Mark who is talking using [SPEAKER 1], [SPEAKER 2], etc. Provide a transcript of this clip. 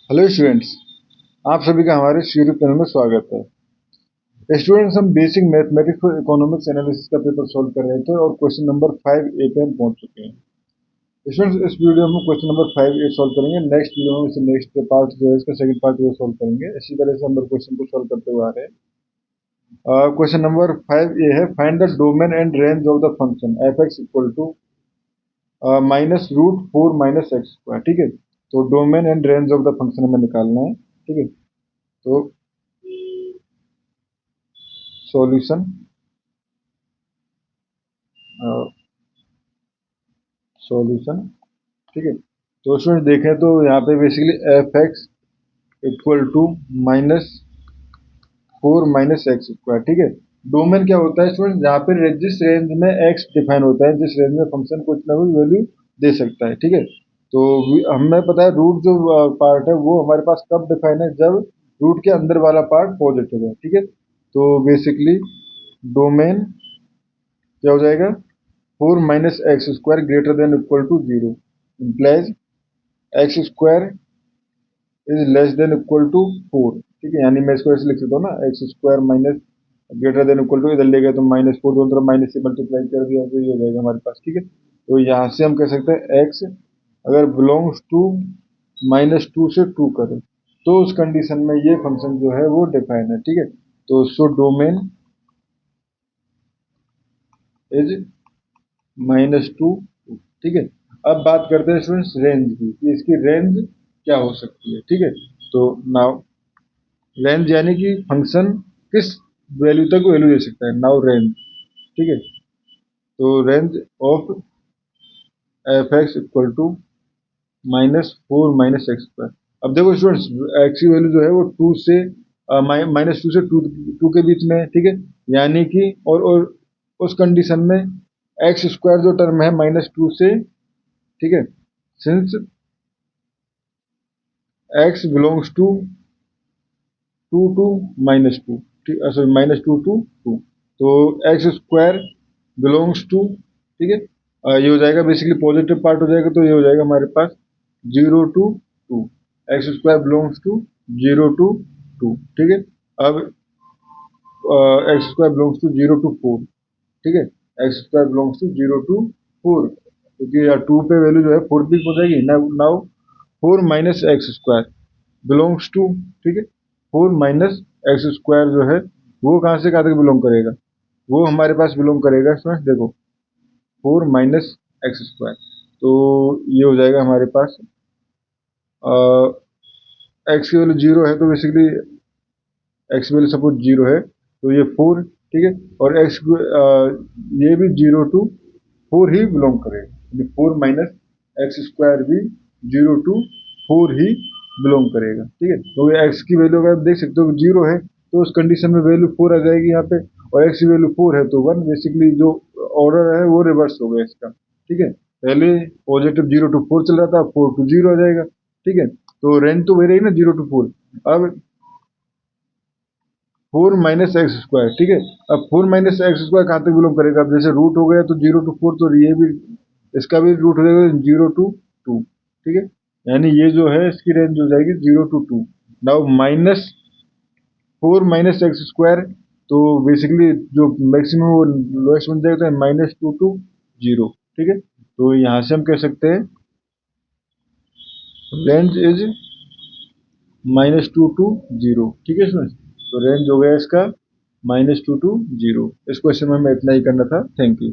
[SPEAKER 1] Hello students, आप सभी का हमारे यूट्यूब चैनल में स्वागत है। स्टूडेंट्स, हम बेसिक मैथमेटिक्स और इकोनॉमिक्स एनालिसिस का पेपर सॉल्व कर रहे थे और क्वेश्चन नंबर 5A पे हम पहुंच चुके हैं। स्टूडेंट्स, इस वीडियो में क्वेश्चन नंबर 5A सॉल्व करेंगे। नेक्स्ट वीडियो में इसे नेक्स्ट पार्ट जो है इसका सेकंड पार्ट वो सॉल्व करेंगे। इसी तरह से हम क्वेश्चन को सॉल्व करते हुए आ रहे हैं। क्वेश्चन नंबर 5A है, find the domain and range of the function f(x) equal to minus root 4 minus x square. ठीक है, तो domain and range of the function हमें निकालना है। ठीक है, तो सॉल्यूशन सॉल्यूशन ठीक है, तो स्टूडेंट देखें तो यहाँ पे basically f(x) equal to minus 4 minus x square. ठीक है, डोमेन क्या होता है स्टूडेंट, जहाँ पे जिस रेंज में x डिफाइन होता है, जिस रेंज में फंक्शन कुछ ना कुछ वैल्यू दे सकता है। ठीक है, तो हमें पता है रूट जो पार्ट है वो हमारे पास कब डिफाइन है, जब रूट के अंदर वाला पार्ट पॉजिटिव है। ठीक है, तो बेसिकली डोमेन क्या हो जाएगा, 4 minus x square greater than equal to 0 implies x square is less than equal to 4। ठीक है, यानी मैं इसको ऐसे लिख सकता हूँ ना, x square minus greater than equal to, इधर ले गए तो माइनस 4, दोनों तरफ माइनस से मल्टीप्लाई कर दिया तो ये हो जाएगा हमारे पास। ठीक है, तो यहाँ से हम कह सकते हैं एक्स अगर बिलोंग्स टू -2 से 2 करें तो उस कंडीशन में ये फंक्शन जो है वो डिफाइन है। ठीक है, तो सो डोमेन इज -2। ठीक है, अब बात करते हैं स्टूडेंट्स रेंज की, कि इसकी रेंज क्या हो सकती है। ठीक है, तो नाउ रेंज यानी कि फंक्शन किस वैल्यू तक वैल्यू दे सकता है। नाउ रेंज, ठीक है, तो range of f(x) equal to -4 minus x square. अब देखो स्टूडेंट्स, एक्स की वैल्यू जो है वो 2 से -2 से 2 के बीच में है। ठीक है, यानी कि और उस कंडीशन में एक्स स्क्वायर जो टर्म है -2 से, ठीक है, since x belongs to 2 to -2, ठीक, सॉरी -2 टू 2, तो एक्स स्क्वायर बिलोंग्स टू, ठीक है, ये हो जाएगा बेसिकली पॉजिटिव पार्ट हो जाएगा, तो ये हो जाएगा हमारे पास 0 to 2। X square belongs to 0 to 2। ठीक है, अब x square belongs to 0 to 4। ठीक है, x square belongs to 0 to 4, क्योंकि यार 2 पे वैल्यू जो है 4 पिक हो जाएगी। Now 4 minus x square belongs to, ठीक है, 4 माइनस एक्स स्क्वायर जो है वो कहाँ से कहाँ तक बिलोंग करेगा, वो हमारे पास बिलोंग करेगा इसमें, देखो 4 माइनस एक्स स्क्वायर, तो ये हो जाएगा हमारे पास एक्स की वैल्यू 0 है, तो बेसिकली एक्स वैल्यू सपोज 0 है तो ये 4। ठीक है, और एक्स ये भी 0 टू 4 ही बिलोंग करेगा, 4 माइनस एक्स स्क्वायर भी 0 टू 4 ही बिलोंग करेगा। ठीक है, तो एक्स की वैल्यू अगर आप देख सकते हो 0 है तो उस कंडीशन में वैल्यू 4 आ जाएगी यहाँ पे, और एक्स की वैल्यू 4 है तो 1। बेसिकली जो ऑर्डर है वो रिवर्स हो गया इसका। ठीक है, पहले पॉजिटिव 0 टू 4 चल रहा था, 4 टू 0 आ जाएगा। ठीक है, तो रेंज तो वही रही ना 0 टू 4। अब 4 माइनस एक्स स्क्वायर, ठीक है, अब 4 माइनस एक्स स्क्वायर कहाँ तक बिलोंग करेगा, अब जैसे रूट हो गया तो 0 टू 4, तो ये भी इसका भी रूट हो जाएगा 0 टू 2। ठीक है, यानी ये जो है इसकी रेंज हो जाएगी 0 to 2। Now minus 4 minus x square, तो बेसिकली जो मैक्सिमम वो लोएस्ट बन जाएगा -2 टू 0। ठीक है, तो यहाँ से हम कह सकते हैं रेंज इज -2 टू 0। ठीक है इसमें, तो रेंज हो गया इसका -2 टू 0। इस क्वेश्चन में हमें इतना ही करना था। Thank you.